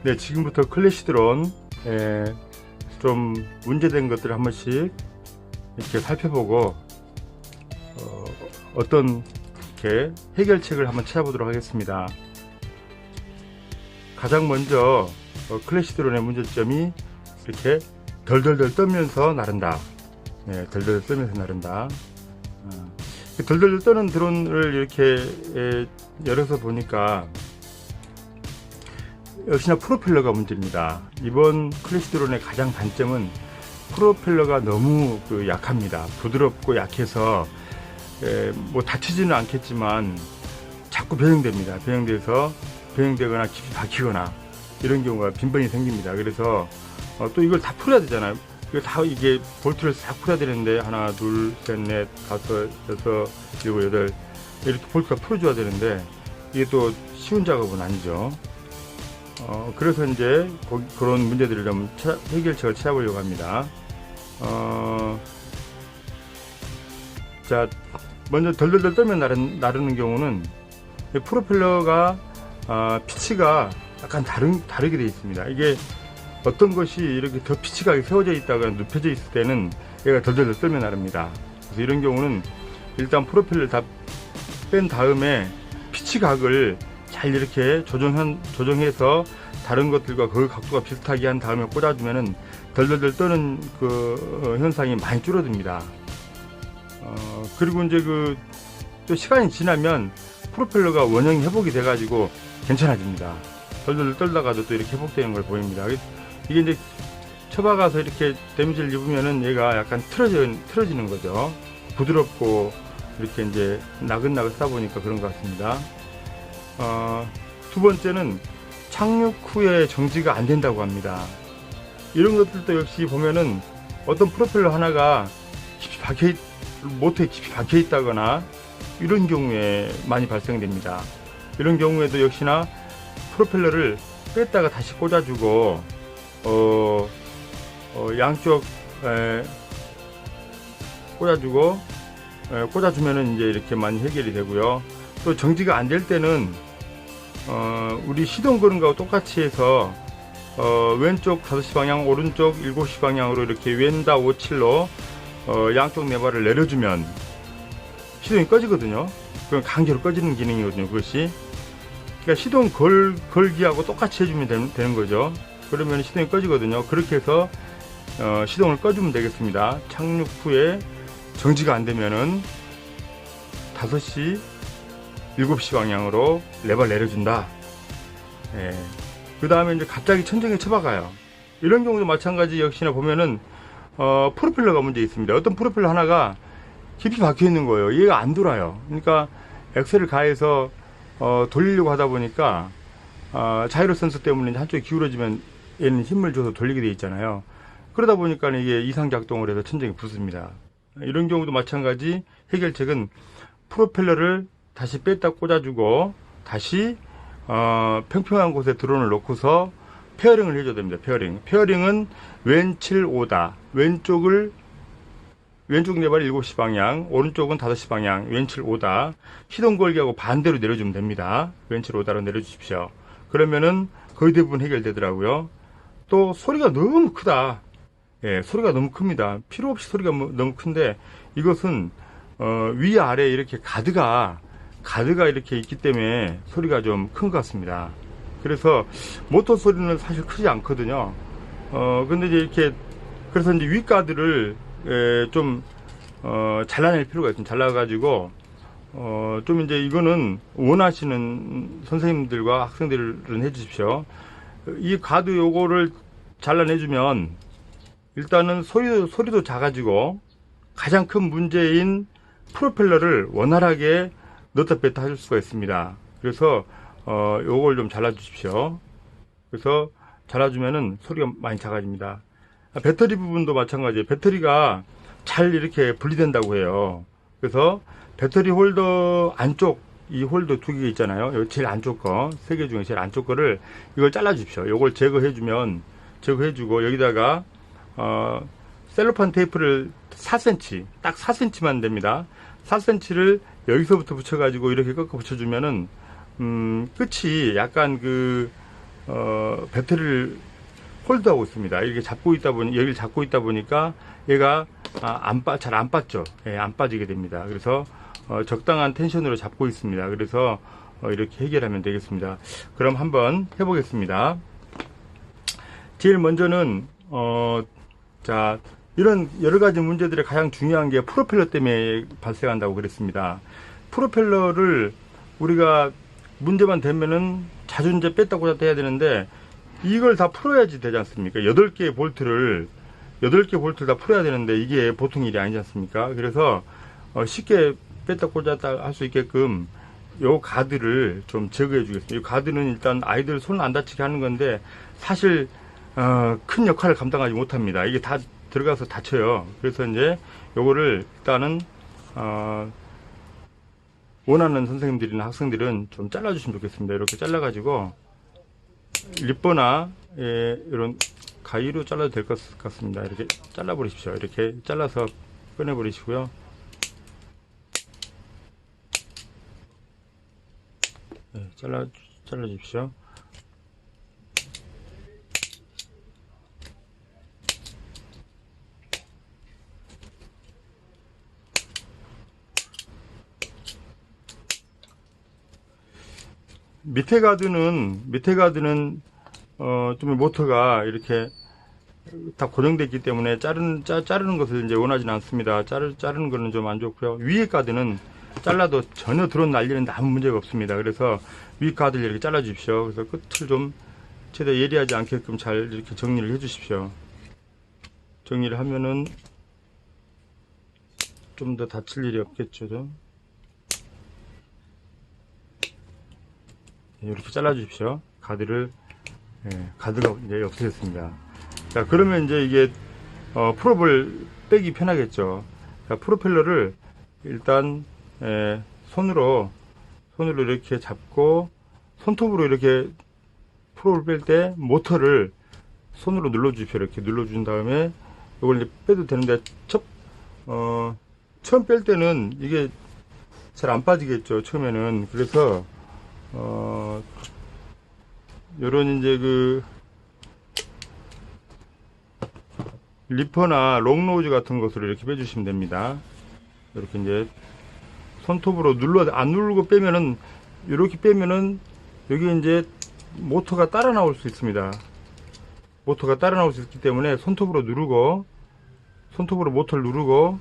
네, 지금부터 클래시드론 좀 문제된 것들을 한 번씩 이렇게 살펴보고 어떤 이렇게 해결책을 한번 찾아보도록 하겠습니다. 가장 먼저 클래시드론의 문제점이 이렇게 덜덜덜 떨면서 나른다. 네, 덜덜 떨면서 나른다. 덜덜 떠는 드론을 이렇게 열어서 보니까 역시나 프로펠러가 문제입니다. 이번 클래시드론의 가장 단점은 프로펠러가 너무 약합니다. 부드럽고 약해서 뭐 다치지는 않겠지만 자꾸 변형됩니다. 변형되거나 깊이 박히거나 이런 경우가 빈번히 생깁니다. 그래서 또 이걸 다 풀어야 되잖아요. 이게 볼트를 싹 풀어야 되는데 하나, 둘, 셋, 넷, 다섯, 여섯, 일곱, 여덟 이렇게 볼트가 풀어줘야 되는데 이게 또 쉬운 작업은 아니죠. 그래서 이제 그런 문제들을 좀 해결책을 찾아보려고 합니다. 자, 먼저 덜덜덜 떨면 나르는 경우는 프로펠러가 피치가 약간 다르게 되어 있습니다. 이게 어떤 것이 이렇게 더 피치가 세워져 있다가 눕혀져 있을 때는 얘가 덜덜덜 떨면 나릅니다. 그래서 이런 경우는 일단 프로펠러를 다 뺀 다음에 피치각을 잘 이렇게 조정해서 다른 것들과 그 각도가 비슷하게 한 다음에 꽂아주면은 덜덜덜 떠는 그 현상이 많이 줄어듭니다. 그리고 이제 또 시간이 지나면 프로펠러가 원형이 회복이 돼가지고 괜찮아집니다. 덜덜 떨다가도 또 이렇게 회복되는 걸 보입니다. 이게 이제 쳐박아서 이렇게 데미지를 입으면은 얘가 약간 틀어지는 거죠. 부드럽고 이렇게 이제 나긋나긋 싸 보니까 그런 것 같습니다. 두 번째는 착륙 후에 정지가 안 된다고 합니다. 이런 것들도 역시 보면은 어떤 프로펠러 하나가 모터에 깊이 박혀 있다거나 이런 경우에 많이 발생됩니다. 이런 경우에도 역시나 프로펠러를 뺐다가 다시 꽂아주고 양쪽 꽂아주면은 이제 이렇게 많이 해결이 되고요. 또 정지가 안 될 때는 우리 시동 거는 거하고 똑같이 해서 왼쪽 5시 방향, 오른쪽 7시 방향으로 이렇게 왼다 57로 양쪽 네바를 내려주면 시동이 꺼지거든요. 그건 강제로 꺼지는 기능이거든요. 그것이. 그러니까 시동 걸기하고 똑같이 해주면 되는 거죠. 그러면 시동이 꺼지거든요. 그렇게 해서 시동을 꺼주면 되겠습니다. 착륙 후에 정지가 안 되면은 5시, 7시 방향으로 레버를 내려준다. 그 다음에 이제 갑자기 천정에 쳐박아요. 이런 경우도 마찬가지 역시나 보면은 프로펠러가 문제 있습니다. 어떤 프로펠러 하나가 깊이 박혀 있는 거예요. 얘가 안 돌아요. 그러니까 엑셀을 가해서 돌리려고 하다 보니까 자이로 센서 때문에 한쪽이 기울어지면 얘는 힘을 줘서 돌리게 돼 있잖아요. 그러다 보니까 이게 이상 작동을 해서 천정이 붙습니다. 이런 경우도 마찬가지 해결책은 프로펠러를 다시 뺐다 꽂아주고 다시 평평한 곳에 드론을 놓고서 페어링을 해줘야 됩니다. 페어링은 왼7, 5다. 왼쪽 네발 7시 방향, 오른쪽은 5시 방향, 왼7, 5다. 시동 걸기하고 반대로 내려주면 됩니다. 왼7, 5다로 내려주십시오. 그러면은 거의 대부분 해결되더라고요. 또 소리가 너무 크다. 소리가 너무 큽니다. 필요 없이 소리가 너무 큰데 이것은 위아래 이렇게 가드가 이렇게 있기 때문에 소리가 좀 큰 것 같습니다. 그래서 모터 소리는 사실 크지 않거든요. 근데 이제 이렇게 그래서 이제 윗가드를 좀 잘라낼 필요가 있습니다. 잘라가지고 좀 이제 이거는 원하시는 선생님들과 학생들은 해주십시오. 이 가드 요거를 잘라내주면 일단은 소리도 작아지고 가장 큰 문제인 프로펠러를 원활하게 넣었다 뺐다 할 수가 있습니다. 그래서 요걸 좀 잘라 주십시오. 그래서 잘라주면은 소리가 많이 작아집니다. 배터리 부분도 마찬가지예요. 배터리가 잘 이렇게 분리된다고 해요. 그래서 배터리 홀더 안쪽 이 홀더 2개 있잖아요. 여기 제일 안쪽 거, 3개 중에 제일 안쪽 거를 이걸 잘라 주십시오. 요걸 제거해주고 여기다가 셀로판 테이프를 4cm, 딱 4cm만 됩니다. 4cm를 여기서부터 붙여가지고 이렇게 꺾어 붙여주면은 끝이 약간 배터리를 홀드하고 있습니다. 이렇게 잡고 있다 보니, 여기를 잡고 있다 보니까 얘가 잘 안 빠져. 예, 안 빠지게 됩니다. 그래서 적당한 텐션으로 잡고 있습니다. 그래서 이렇게 해결하면 되겠습니다. 그럼 한번 해보겠습니다. 제일 먼저는 자, 이런 여러 가지 문제들의 가장 중요한 게 프로펠러 때문에 발생한다고 그랬습니다. 프로펠러를 우리가 문제만 되면은 자주 이제 뺐다 꽂았다 해야 되는데, 이걸 다 풀어야지 되지 않습니까? 8개의 볼트를 다 풀어야 되는데, 이게 보통 일이 아니지 않습니까? 그래서 쉽게 뺐다 꽂았다 할 수 있게끔 요 가드를 좀 제거해 주겠습니다. 이 가드는 일단 아이들 손 안 다치게 하는 건데, 사실 큰 역할을 감당하지 못합니다. 이게 다 들어가서 다쳐요. 그래서 이제 요거를 일단은 원하는 선생님들이나 학생들은 좀 잘라주시면 좋겠습니다. 이렇게 잘라가지고 리버나 이런 가위로 잘라도 될 것 같습니다. 이렇게 잘라버리십시오. 이렇게 잘라서 꺼내버리시고요. 네, 잘라주십시오. 밑에 가드는 좀 모터가 이렇게 다 고정되어 있기 때문에 자르는 것을 이제 원하지는 않습니다. 자르는 거는 좀 안 좋고요. 위에 가드는 잘라도 전혀 드론 날리는데 아무 문제가 없습니다. 그래서 위 가드를 이렇게 잘라 주십시오. 그래서 끝을 좀 최대 예리하지 않게끔 잘 이렇게 정리를 해 주십시오. 정리를 하면은 좀 더 다칠 일이 없겠죠. 이렇게 잘라 주십시오. 가드를, 가드가 이제 없어졌습니다. 자, 그러면 이제 이게 프롭을 빼기 편하겠죠. 자, 프로펠러를 일단 손으로 이렇게 잡고, 손톱으로 이렇게 프롭을 뺄 때 모터를 손으로 눌러 주십시오. 이렇게 눌러 준 다음에 이걸 이제 빼도 되는데, 처음 뺄 때는 이게 잘 안 빠지겠죠, 처음에는. 그래서 요런 이제 리퍼나 롱노즈 같은 것으로 이렇게 빼주시면 됩니다. 이렇게 이제 손톱으로 안 누르고 빼면은, 이렇게 빼면은 여기 이제 모터가 따라 나올 수 있습니다. 모터가 따라 나올 수 있기 때문에 손톱으로 모터를 누르고,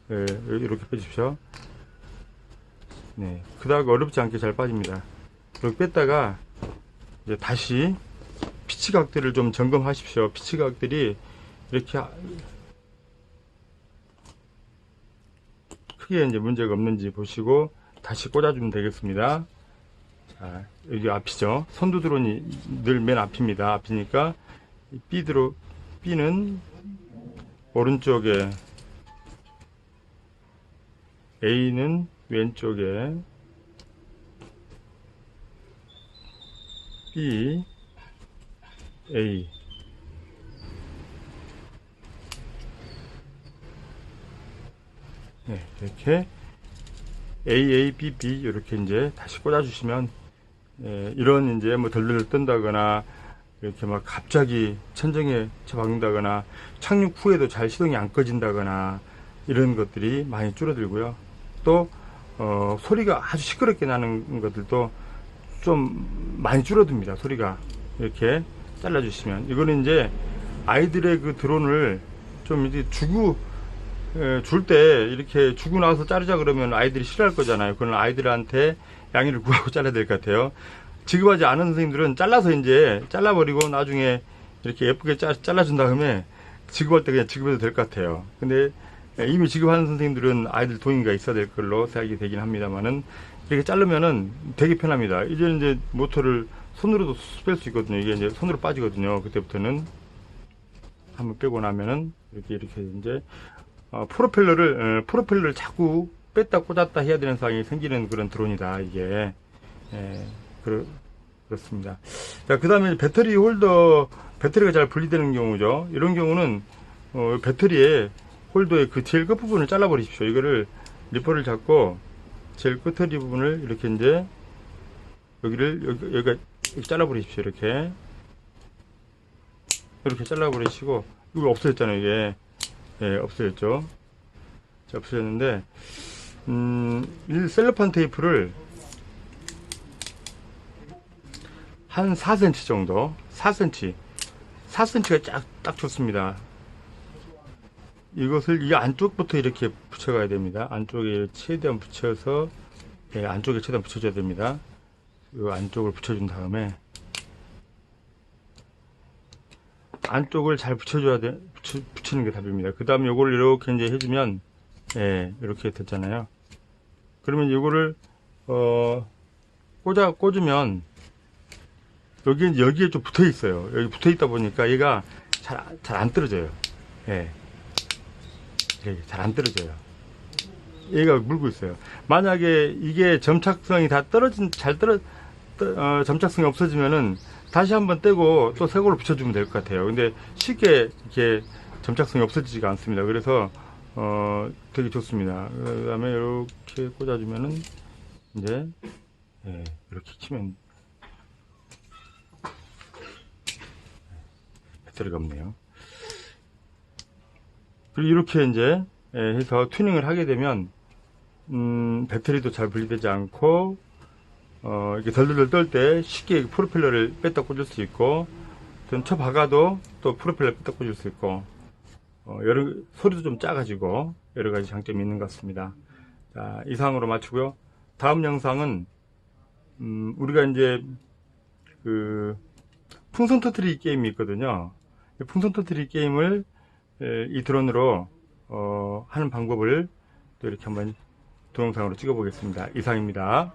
이렇게 빼주십시오. 네, 그닥 어렵지 않게 잘 빠집니다. 이렇게 뺐다가 이제 다시 피치각들을 좀 점검하십시오. 피치각들이 이렇게 크게 이제 문제가 없는지 보시고 다시 꽂아주면 되겠습니다. 자, 여기 앞이죠. 선두 드론이 늘 맨 앞입니다. 앞이니까 B는 오른쪽에, A는 왼쪽에, B, A. 네, 이렇게 A, B, B 이렇게 이제 다시 꽂아주시면, 이런 이제 뭐 덜덜 뜬다거나 이렇게 막 갑자기 천정에 쳐박는다거나 착륙 후에도 잘 시동이 안 꺼진다거나 이런 것들이 많이 줄어들고요. 또 소리가 아주 시끄럽게 나는 것들도 좀 많이 줄어듭니다. 소리가. 이렇게 잘라주시면, 이거는 이제 아이들의 그 드론을 좀 이제 줄 때 이렇게 주고 나서 자르자 그러면 아이들이 싫어할 거잖아요. 그건 아이들한테 양해를 구하고 잘라야 될 것 같아요. 지급하지 않은 선생님들은 잘라서 이제 잘라버리고 나중에 이렇게 예쁘게 잘라준 다음에 지급할 때 그냥 지급해도 될 것 같아요. 근데 이미 지급하는 선생님들은 아이들 동의가 있어야 될 걸로 생각이 되긴 합니다만은, 이렇게 자르면은 되게 편합니다. 이제 모터를 손으로도 뺄 수 있거든요. 이게 이제 손으로 빠지거든요. 그때부터는 한번 빼고 나면은 이렇게 이제 프로펠러를 자꾸 뺐다 꽂았다 해야 되는 상황이 생기는 그런 드론이다. 이게 그렇습니다. 자, 그 다음에 배터리 홀더, 배터리가 잘 분리되는 경우죠. 이런 경우는 배터리에 홀더의 그 제일 끝부분을 잘라버리십시오. 이거를 리퍼를 잡고 제일 끝터리 부분을 이렇게 이제 여기가 이렇게 잘라버리십시오. 이렇게 잘라버리시고, 이거 없어졌잖아요. 이게 없어졌죠. 자, 없어졌는데 이 셀로판 테이프를 한 4cm 정도, 4cm가 딱 좋습니다. 이것을 이 안쪽부터 이렇게 붙여가야 됩니다. 안쪽에 최대한 붙여서, 안쪽에 최대한 붙여줘야 됩니다. 이 안쪽을 붙여준 다음에 안쪽을 잘 붙이는 게 답입니다. 그 다음에 요거를 이렇게 이제 해주면, 이렇게 됐잖아요. 그러면 요거를 꽂으면 여기에 좀 붙어 있어요. 여기 붙어 있다 보니까 얘가 잘 안 떨어져요. 잘 안 떨어져요. 얘가 물고 있어요. 만약에 이게 점착성이 다 점착성이 없어지면은 다시 한번 떼고 또 새 걸로 붙여주면 될 것 같아요. 근데 쉽게 이렇게 점착성이 없어지지가 않습니다. 그래서 되게 좋습니다. 그 다음에 이렇게 꽂아주면은 이제 이렇게 치면 배터리가 없네요. 그리고 이렇게 이제 해서 튜닝을 하게 되면 배터리도 잘 분리되지 않고 이렇게 덜덜덜 떨 때 쉽게 프로펠러를 뺐다 꽂을 수 있고, 쳐 박아도 또 프로펠러 뺐다 꽂을 수 있고, 소리도 좀 작아지고 여러 가지 장점이 있는 것 같습니다. 자, 이상으로 마치고요. 다음 영상은 우리가 이제 그 풍선 터트리기 게임이 있거든요. 풍선 터트리기 게임을 이 드론으로 하는 방법을 또 이렇게 한번 동영상으로 찍어 보겠습니다. 이상입니다.